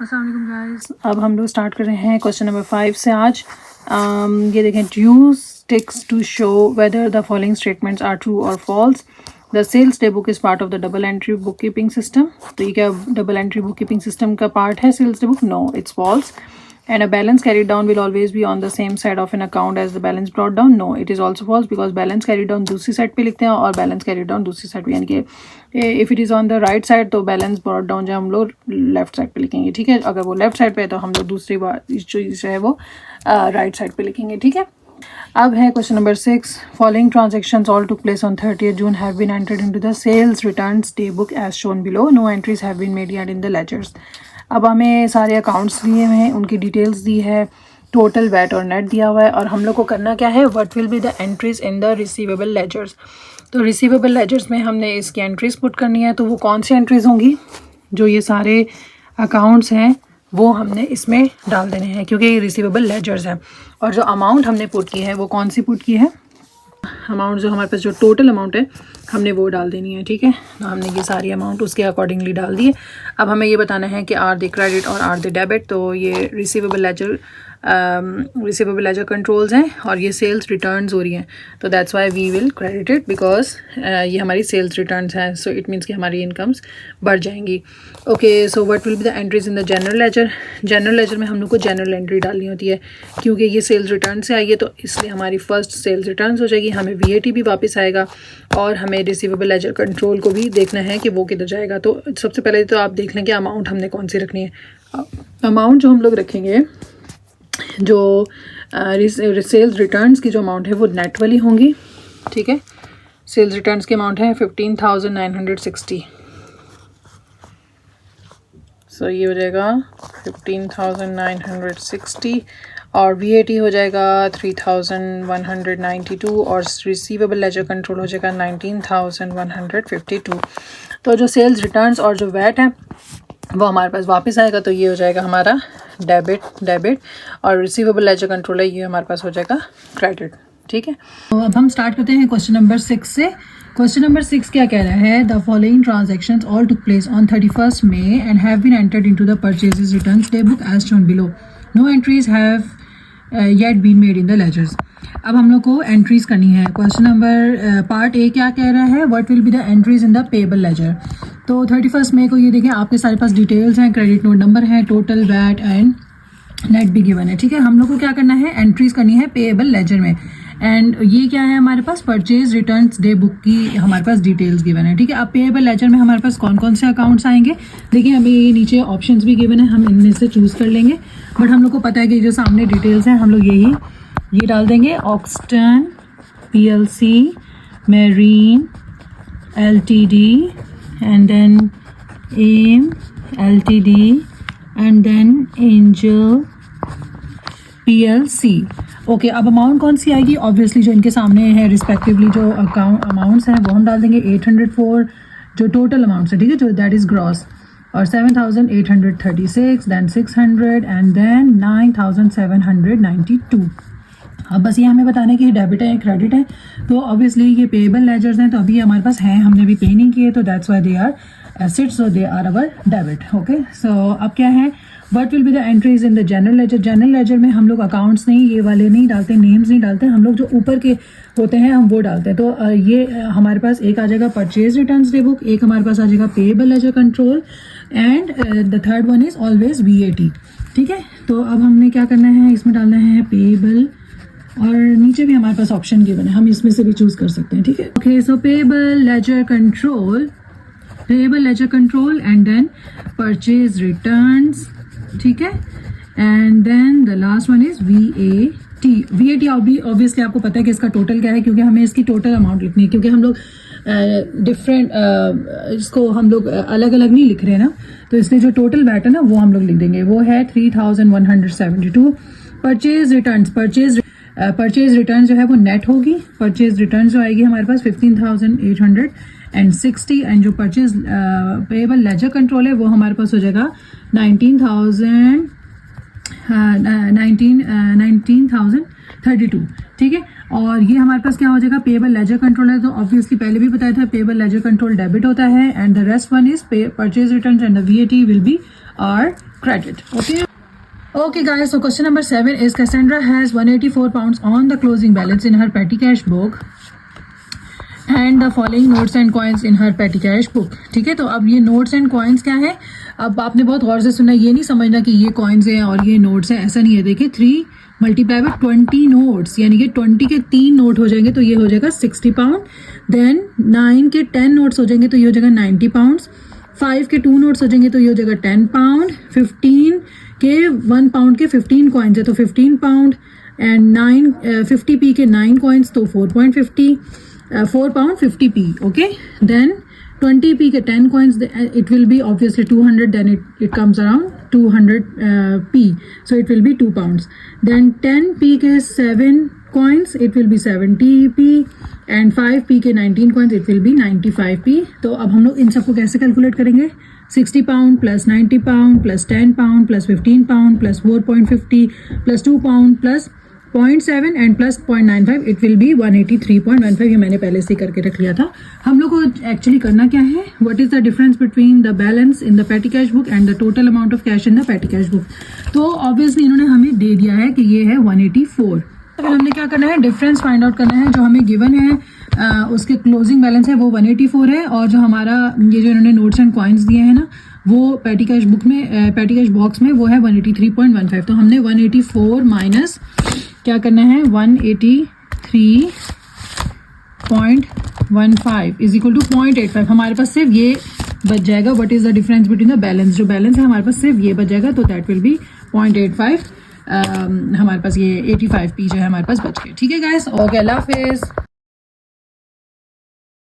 अस्सलाम वालेकुम गाइस। अब हम लोग स्टार्ट कर रहे हैं क्वेश्चन नंबर 5 से आज। ये देखें, use ticks to show whether the following statements are true और false. The sales day book is part of the double entry book keeping system. तो ये क्या double entry book keeping system का part है sales day book? No, it's false. And a balance carried down will always be on the same side of an account as the balance brought down. No, it is also false because balance carried down दूसरी side पे लिखते हैं और balance carried down दूसरी side पे, यानी कि if it is on the right side तो balance brought down जो हम लोग लेफ्ट साइड पे लिखेंगे, ठीक है. अगर वो लेफ्ट साइड पे है तो हम लोग दूसरी बार जो है वो राइट साइड पे लिखेंगे, ठीक है. अब है question number 6. Following transactions all took place on 30th June have been entered into the sales returns day book as shown below. No entries have been made yet in the ledgers. अब हमें सारे accounts दिए हुए हैं, उनकी details दी है, total VAT और net दिया हुआ है, और हम लोग को करना क्या है, what will be the entries in the receivable ledgers. तो रिसीवेबल लेजर्स में हमने इसकी एंट्रीज पुट करनी है. तो वो कौन सी एंट्रीज होंगी? जो ये सारे अकाउंट्स हैं वो हमने इसमें डाल देने हैं क्योंकि ये रिसीवेबल लेजर्स हैं. और जो अमाउंट हमने पुट की है वो कौन सी पुट की है? अमाउंट जो हमारे पास जो टोटल अमाउंट है हमने वो डाल देनी है, ठीक है. तो हमने ये सारी अमाउंट उसके अकॉर्डिंगली डाल दिए. अब हमें ये बताना है कि आर द क्रेडिट और आर द डेबिट. तो ये रिसीवेबल लेजर कंट्रोल्स हैं और ये सेल्स रिटर्न्स हो रही हैं. तो that's why we will credit it because ये हमारी सेल्स रिटर्न्स हैं. सो इट मीन्स कि हमारी इनकम्स बढ़ जाएंगी. Okay, so what will be the entries in the general ledger. General ledger में हम लोग को जनरल एंट्री डालनी होती है क्योंकि ये सेल्स रिटर्न से आई है, तो इसलिए हमारी फर्स्ट सेल्स रिटर्न्स हो जाएगी. हमें VAT भी वापस आएगा और हमें रिसीवेबल लेजर कंट्रोल को भी देखना है कि वो किधर जाएगा. तो सबसे पहले तो आप देख लें कि अमाउंट हमने कौन सी रखनी है. अमाउंट जो हम लोग रखेंगे, जो सेल्स रिटर्न्स की जो अमाउंट है वो नेट वाली होंगी, ठीक है. सेल्स रिटर्न्स की अमाउंट है 15,960. सो ये हो जाएगा 15,960 और VAT हो जाएगा 3,192 और रिसीवेबल लेजर कंट्रोल हो जाएगा 19,152. तो जो सेल्स रिटर्न्स और जो वैट है वो हमारे पास वापस आएगा. तो ये हो जाएगा हमारा डेबिट और रिसीवेबल लेजर कंट्रोल है, ये हमारे पास हो जाएगा क्रेडिट, ठीक है. तो अब हम स्टार्ट करते हैं क्वेश्चन नंबर 6 से. क्वेश्चन नंबर 6 क्या कह रहा है? The following transactions all took place on 31st May and have been entered into the purchases returns day book as shown below. No entries have yet been made in the ledgers. अब हम लोग को entries करनी है. Question number part A क्या कह रहा है? What will be the entries in the payable ledger. तो 31st May को ये देखें, आपके सारे पास डिटेल्स हैं, क्रेडिट नोट नंबर है, टोटल वैट एंड नेट भी गिवन है, ठीक है. हम लोग को क्या करना है, एंट्रीज करनी है पेएबल लेजर में. एंड ये क्या है हमारे पास, परचेज रिटर्न्स डे बुक की हमारे पास डिटेल्स गिवन है, ठीक है. अब पेएबल लेजर में हमारे पास कौन कौन से अकाउंट्स आएंगे देखिए. हमें ये नीचे ऑप्शंस भी गिवन है, हम इनमें से चूज़ कर लेंगे. बट हम लोग को पता है कि जो सामने डिटेल्स हैं हम लोग ये डाल देंगे. ऑक्सटन PLC, marine LTD, and then AIM LTD, and then Angel PLC. Okay, अब अमाउंट कौन सी आएगी? ऑब्वियसली जो इनके सामने है रिस्पेक्टिवली जो अमाउंट्स हैं वो हम डाल देंगे. 804 जो टोटल अमाउंट्स है, ठीक है, जो दैट इज़ ग्रॉस, और 7,836, दैन 600 एंड देन 9,792. अब बस ये हमें बताना है कि ये डेबिट है या क्रेडिट है. तो ऑब्वियसली ये पेएबल लेजर्स हैं, तो अभी हमारे पास हैं, हमने अभी पे नहीं किए, तो that's why they are assets, so they are our debit. Okay, so अब क्या है, what will be the entries in the general ledger. General ledger में हम लोग अकाउंट्स नहीं, ये वाले नहीं डालते, नेम्स नहीं डालते, हम लोग जो ऊपर के होते हैं हम वो डालते हैं. तो ये हमारे पास एक आ जाएगा परचेज रिटर्न्स डे बुक, एक हमारे पास आ जाएगा payable ledger control, and the third one is always VAT, ठीक है. तो अब हमने क्या करना है, इसमें डालना है पेएबल, और नीचे भी हमारे पास ऑप्शन गिवन है, हम इसमें से भी चूज कर सकते हैं, ठीक है. Okay, so payable ledger control and then purchase returns, ठीक है, and then the last one is VAT. Obviously आपको पता है कि इसका टोटल क्या है क्योंकि हमें इसकी टोटल अमाउंट लिखनी है, क्योंकि हम लोग डिफरेंट इसको हम लोग अलग अलग नहीं लिख रहे हैं ना, तो इसलिए जो टोटल वैट है ना वो हम लोग लिख देंगे. वो है 3,172. परचेज रिटर्न जो है वो नेट होगी. परचेज रिटर्न जो आएगी हमारे पास 15,860, एंड जो परचेज पेएबल लेजर कंट्रोल है वो हमारे पास हो जाएगा 19,032, ठीक है. और ये हमारे पास क्या हो जाएगा, पेएबल लेजर कंट्रोल है, तो ऑब्वियसली पहले भी बताया था पेएबल लेजर कंट्रोल डेबिट होता है, and the rest one is purchase return and the VAT will be are credit. Okay guys, so question number 7 is Cassandra has 184 pounds on the closing balance in her petty cash book and the following notes and coins in her petty cash book. ठीक है, तो अब ये notes and coins क्या है? अब आपने बहुत गौर से सुना, ये नहीं समझना कि ये coins हैं और ये notes हैं, ऐसा नहीं है. देखिए 3 मल्टीप्लाई बाय 20 नोट्स, यानी कि 20 के 3 नोट हो जाएंगे तो ये हो जाएगा 60 पाउंड. देन 9 के 10 नोट्स हो जाएंगे तो ये हो जाएगा 90 पाउंड्स. 5 के 2 नोट्स हो जाएंगे तो ये हो जाएगा 10 पाउंड. 15 के 1 पाउंड के 15 कॉइन्स है तो 15 पाउंड. एंड 50p के 9 कॉइन्स तो 4.50 4 pound 50p. Okay, then 20p के 10 coins, it will be obviously 200, then it comes around 200p, so it will be 2 pounds. Then 10p के 7 coins, it will be 70p, and 5p के 19 coins, it will be 95p. तो अब हम लोग इन सबको कैसे calculate करेंगे? 60 pound plus 90 pound plus 10 pound plus 15 pound plus 4.50 plus 2 pound plus 0.7 and plus 0.95, it will be 183.15. ये मैंने पहले से करके रख लिया था. हम लोग को एक्चुअली करना क्या है? What is the difference between the balance in the पेटी cash book and the total amount of cash in the पेटी कैश बुक. तो ऑब्वियसली इन्होंने हमें दे दिया है कि ये है 184. तो फिर हमने क्या करना है? डिफरेंस फाइंड आउट करना है. जो हमें गिवन है उसके क्लोजिंग बैलेंस है वो 184 है, और जो हमारा ये जो इन्होंने नोट्स एंड कॉइन्स दिए हैं ना वो पेटी कैश बुक में, पेटी कैश बॉक्स में वो है 183.15. तो हमने 184 माइनस क्या करना है? 183.15 इज इक्वल टू 0.85. हमारे पास सिर्फ ये बच जाएगा. What is the difference between the balance? जो बैलेंस है हमारे पास सिर्फ ये बच जाएगा, तो दैट विल बी 0.85. हमारे पास ये 85p जो है हमारे पास बच गए. ठीक है गाइस, ओके, अल्लाह हाफिज.